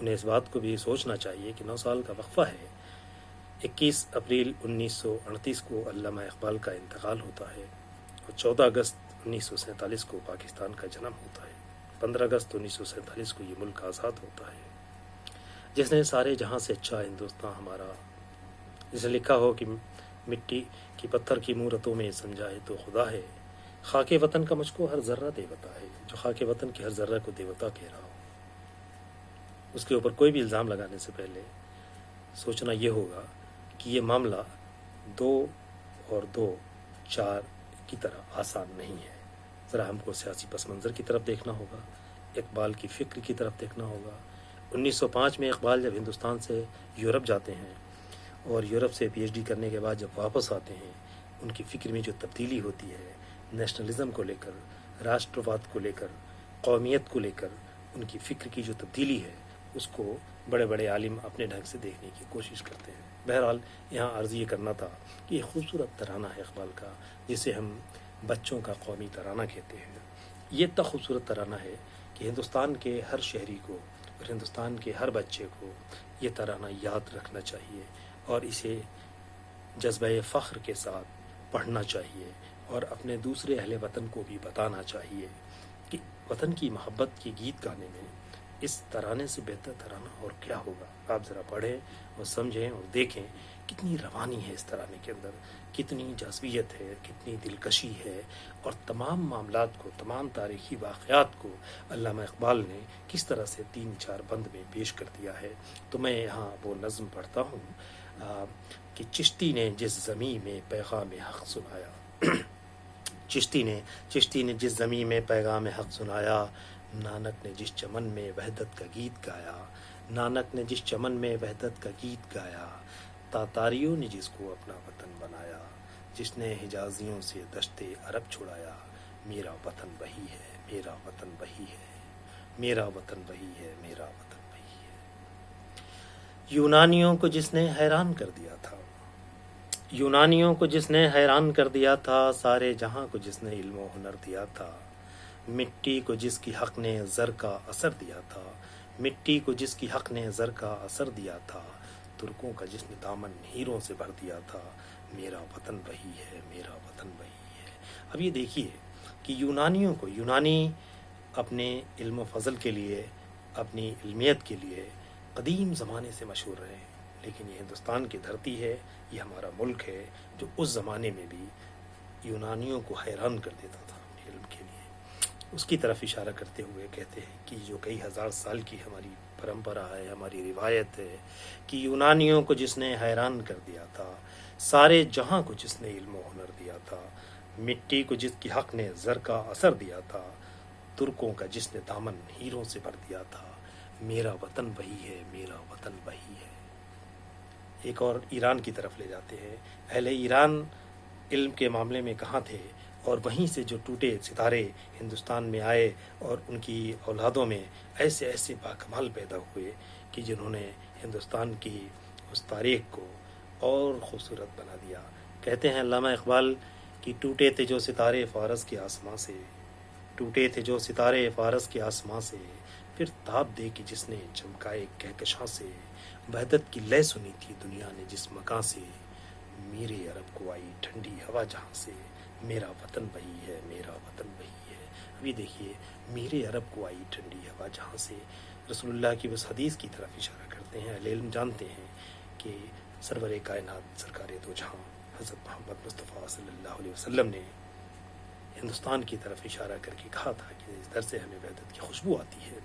انہیں اس بات کو بھی سوچنا چاہیے کہ 9 سال کا وقفہ ہے. 21 اپریل 1938 کو علامہ اقبال کا انتقال ہوتا ہے اور 14 اگست 1947 کو پاکستان کا جنم ہوتا ہے. 15 اگست 1947 کو یہ ملک آزاد ہوتا ہے. جس نے سارے جہاں سے اچھا ہندوستان ہمارا، جس نے لکھا ہو کہ مٹی کی پتھر کی مورتوں میں سمجھائے تو خدا ہے، خاک وطن کا مجھ کو ہر ذرہ دیوتا ہے. جو خاک وطن کے ہر ذرہ کو دیوتا کہہ رہا ہو، اس کے اوپر کوئی بھی الزام لگانے سے پہلے سوچنا یہ ہوگا کہ یہ معاملہ 2 اور 2 4 کی طرح آسان نہیں ہے. ذرا ہم کو سیاسی پس منظر کی طرف دیکھنا ہوگا، اقبال کی فکر کی طرف دیکھنا ہوگا. 1905 میں اقبال جب ہندوستان سے یورپ جاتے ہیں اور یورپ سے پی ایچ ڈی کرنے کے بعد جب واپس آتے ہیں، ان کی فکر میں جو تبدیلی ہوتی ہے، نیشنلزم کو لے کر، راشٹرواد کو لے کر، قومیت کو لے کر ان کی فکر کی جو تبدیلی ہے، اس کو بڑے بڑے عالم اپنے ڈھنگ سے دیکھنے کی کوشش کرتے ہیں. بہرحال یہاں عرض یہ کرنا تھا کہ یہ خوبصورت ترانہ ہے اقبال کا، جسے ہم بچوں کا قومی ترانہ کہتے ہیں. یہ اتنا خوبصورت ترانہ ہے کہ ہندوستان کے ہر شہری کو اور ہندوستان کے ہر بچے کو یہ ترانہ یاد رکھنا چاہیے اور اسے جذبہ فخر کے ساتھ پڑھنا چاہیے اور اپنے دوسرے اہل وطن کو بھی بتانا چاہیے کہ وطن کی محبت کے گیت گانے میں اس ترانے سے بہتر ترانہ اور کیا ہوگا. آپ ذرا پڑھیں اور سمجھیں اور دیکھیں کتنی روانی ہے اس ترانے کے اندر، کتنی جذبیت ہے، کتنی دلکشی ہے، اور تمام معاملات کو، تمام تاریخی واقعات کو علامہ اقبال نے کس طرح سے 3-4 بند میں پیش کر دیا ہے. تو میں یہاں وہ نظم پڑھتا ہوں کہ چشتی نے جس زمیں میں پیغام حق سنایا، چشتی نے جس زمیں میں پیغام حق سنایا، نانک نے جس چمن میں وحدت کا گیت گایا، نانک نے جس چمن میں وحدت کا گیت گایا، تاتاریوں نے جس کو اپنا وطن بنایا، جس نے حجازیوں سے دشت عرب چھڑایا، میرا وطن وہی ہے، میرا وطن وہی ہے، میرا وطن وہی ہے، میرا وطن وہی ہے. یونانیوں کو جس نے حیران کر دیا تھا، یونانیوں کو جس نے حیران کر دیا تھا، سارے جہاں کو جس نے علم و ہنر دیا تھا، مٹی کو جس کی حق نے زر کا اثر دیا تھا، مٹی کو جس کی حق نے زر کا اثر دیا تھا، ترکوں کا جس نے دامن ہیروں سے بھر دیا تھا، میرا وطن وہی ہے، میرا وطن وہی ہے. اب یہ دیکھیے کہ یونانیوں کو، یونانی اپنے علم و فضل کے لیے، اپنی علمیت کے لیے قدیم زمانے سے مشہور رہے، لیکن یہ ہندوستان کی دھرتی ہے، یہ ہمارا ملک ہے جو اس زمانے میں بھی یونانیوں کو حیران کر دیتا تھا اپنے علم کے لیے. اس کی طرف اشارہ کرتے ہوئے کہتے ہیں کہ جو کئی ہزار سال کی ہماری پرمپرا ہے، ہماری روایت ہے کہ یونانیوں کو جس نے حیران کر دیا تھا، سارے جہاں کو جس نے علم و ہنر دیا تھا، مٹی کو جس کی حق نے زر کا اثر دیا تھا، ترکوں کا جس نے دامن ہیروں سے بھر دیا تھا، میرا وطن وہی ہے، میرا وطن وہی ہے. ایک اور ایران کی طرف لے جاتے ہیں. اہل ایران علم کے معاملے میں کہاں تھے، اور وہیں سے جو ٹوٹے ستارے ہندوستان میں آئے اور ان کی اولادوں میں ایسے ایسے باکمال پیدا ہوئے کہ جنہوں نے ہندوستان کی اس تاریخ کو اور خوبصورت بنا دیا. کہتے ہیں علامہ اقبال کہ ٹوٹے تھے جو ستارے فارس کے آسمان سے، ٹوٹے تھے جو ستارے فارس کے آسمان سے، پھر تاب دے کہ جس نے چمکائے کہکشاں سے، وحدت کی لے سنی تھی دنیا نے جس مکان سے، میرے عرب کو آئی ٹھنڈی ہوا جہاں سے، میرا وطن وہی ہے، میرا وطن وہی ہے. ابھی دیکھیے میرے عرب کو آئی ٹھنڈی ہوا جہاں سے، رسول اللہ کی اس حدیث کی طرف اشارہ کرتے ہیں. اہل علم جانتے ہیں کہ سرور کائنات سرکار دو جہاں حضرت محمد مصطفیٰ صلی اللہ علیہ وسلم نے ہندوستان کی طرف اشارہ کر کے کہا تھا کہ اس در سے ہمیں وحدت کی خوشبو آتی ہے.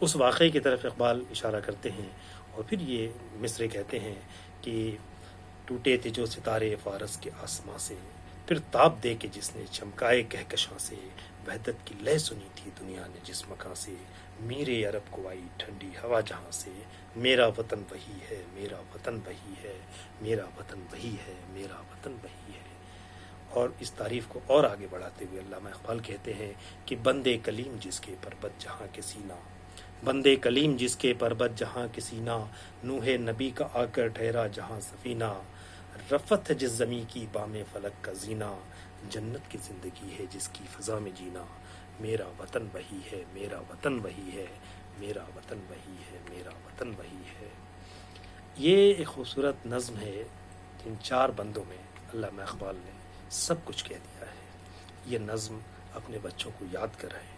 اس واقعے کی طرف اقبال اشارہ کرتے ہیں اور پھر یہ مصرے کہتے ہیں کہ ٹوٹے تھے جو ستارے فارس کے آسمان سے، پھر تاب دے کے جس نے چمکائے کہکشاں سے، وحدت کی لے سنی تھی دنیا نے جس مکان سے، میرے عرب کو آئی ٹھنڈی ہوا جہاں سے، میرا وطن وہی ہے، میرا وطن وہی ہے، میرا وطن وہی ہے، میرا وطن وہی ہے. اور اس تعریف کو اور آگے بڑھاتے ہوئے علامہ اقبال کہتے ہیں کہ بندے کلیم جس کے پربت جہاں کے سینہ، بندے کلیم جس کے پربت جہاں کے سینہ، نوح نبی کا آ کر ٹھہرا جہاں سفینہ، رفت ہے جس زمیں کی بام فلک کا زینہ، جنت کی زندگی ہے جس کی فضا میں جینا، میرا وطن وہی ہے، میرا وطن وہی ہے، میرا وطن وہی ہے، میرا وطن وہی ہے۔ یہ ایک خوبصورت نظم ہے جن 4 بندوں میں علامہ اقبال نے سب کچھ کہہ دیا ہے۔ یہ نظم اپنے بچوں کو یاد کرائیں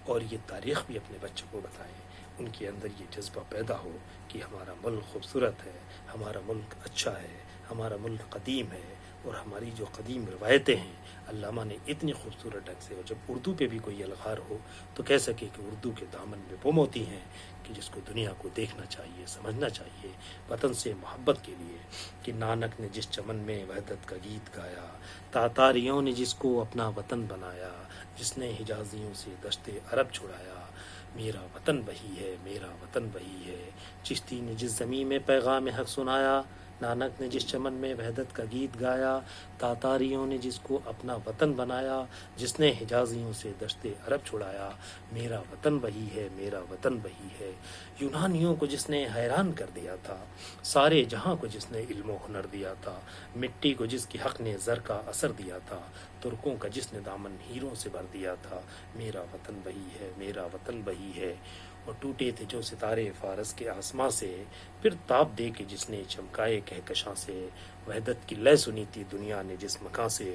اور یہ تاریخ بھی اپنے بچوں کو بتائیں، ان کے اندر یہ جذبہ پیدا ہو کہ ہمارا ملک خوبصورت ہے، ہمارا ملک اچھا ہے، ہمارا ملک قدیم ہے، اور ہماری جو قدیم روایتیں ہیں علامہ نے اتنی خوبصورت ڈھنگ سے، اور جب اردو پہ بھی کوئی الغار ہو تو کہہ سکے کہ اردو کے دامن میں وہ موتی ہیں کہ جس کو دنیا کو دیکھنا چاہیے، سمجھنا چاہیے، وطن سے محبت کے لیے، کہ نانک نے جس چمن میں وحدت کا گیت گایا، تاتاریوں نے جس کو اپنا وطن بنایا، جس نے حجازیوں سے دشت عرب چھڑایا، میرا وطن وہی ہے، میرا وطن وہی ہے۔ چشتی نے جس زمین میں پیغام حق سنایا، نانک نے جس چمن میں وحدت کا گیت گایا، تاتاریوں نے جس کو اپنا وطن بنایا، جس نے حجازیوں سے دشت عرب چھڑایا، میرا وطن وہی ہے، میرا وطن وہی ہے۔ یونانیوں کو جس نے حیران کر دیا تھا، سارے جہاں کو جس نے علم و ہنر دیا تھا، مٹی کو جس کی حق نے زر کا اثر دیا تھا، ترکوں کا جس نے دامن ہیروں سے بھر دیا تھا، میرا وطن وہی ہے، میرا وطن وہی ہے۔ اور ٹوٹے تھے جو ستارے فارس کے آسماں سے، پھر تاب دے کے جس نے چمکائے کہکشاں سے، وحدت کی لے سنی تھی دنیا نے جس مکاں سے،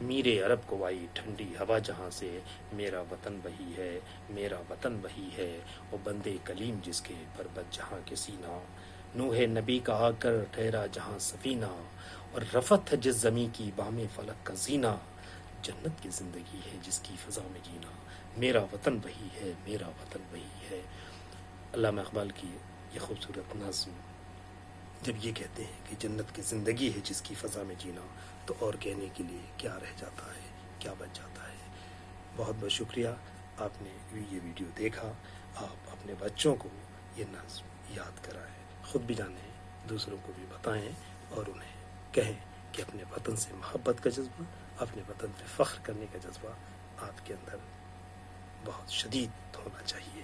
میرے عرب کو آئی ٹھنڈی ہوا جہاں سے، میرا وطن وہی ہے، میرا وطن وہی ہے۔ وہ بندے کلیم جس کے بربت جہاں کے سینہ، نوح نبی کا آ کر ٹھہرا جہاں سفینہ، اور رفت ہے جس زمیں کی بام فلک کا زینہ، جنت کی زندگی ہے جس کی فضا میں جینا، میرا وطن وہی ہے، میرا وطن وہی ہے۔ علامہ اقبال کی یہ خوبصورت نظم جب یہ کہتے ہیں کہ جنت کی زندگی ہے جس کی فضا میں جینا، تو اور کہنے کے لیے کیا رہ جاتا ہے، کیا بچ جاتا ہے۔ بہت بہت شکریہ، آپ نے یہ ویڈیو دیکھا۔ آپ اپنے بچوں کو یہ نظم یاد کرائیں، خود بھی جانیں، دوسروں کو بھی بتائیں، اور انہیں کہیں کہ اپنے وطن سے محبت کا جذبہ، اپنے وطن پہ فخر کرنے کا جذبہ آپ کے اندر بہت شدید ہونا چاہیے۔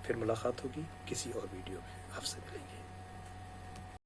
پھر ملاقات ہوگی کسی اور ویڈیو میں، آپ سے ملیں گے۔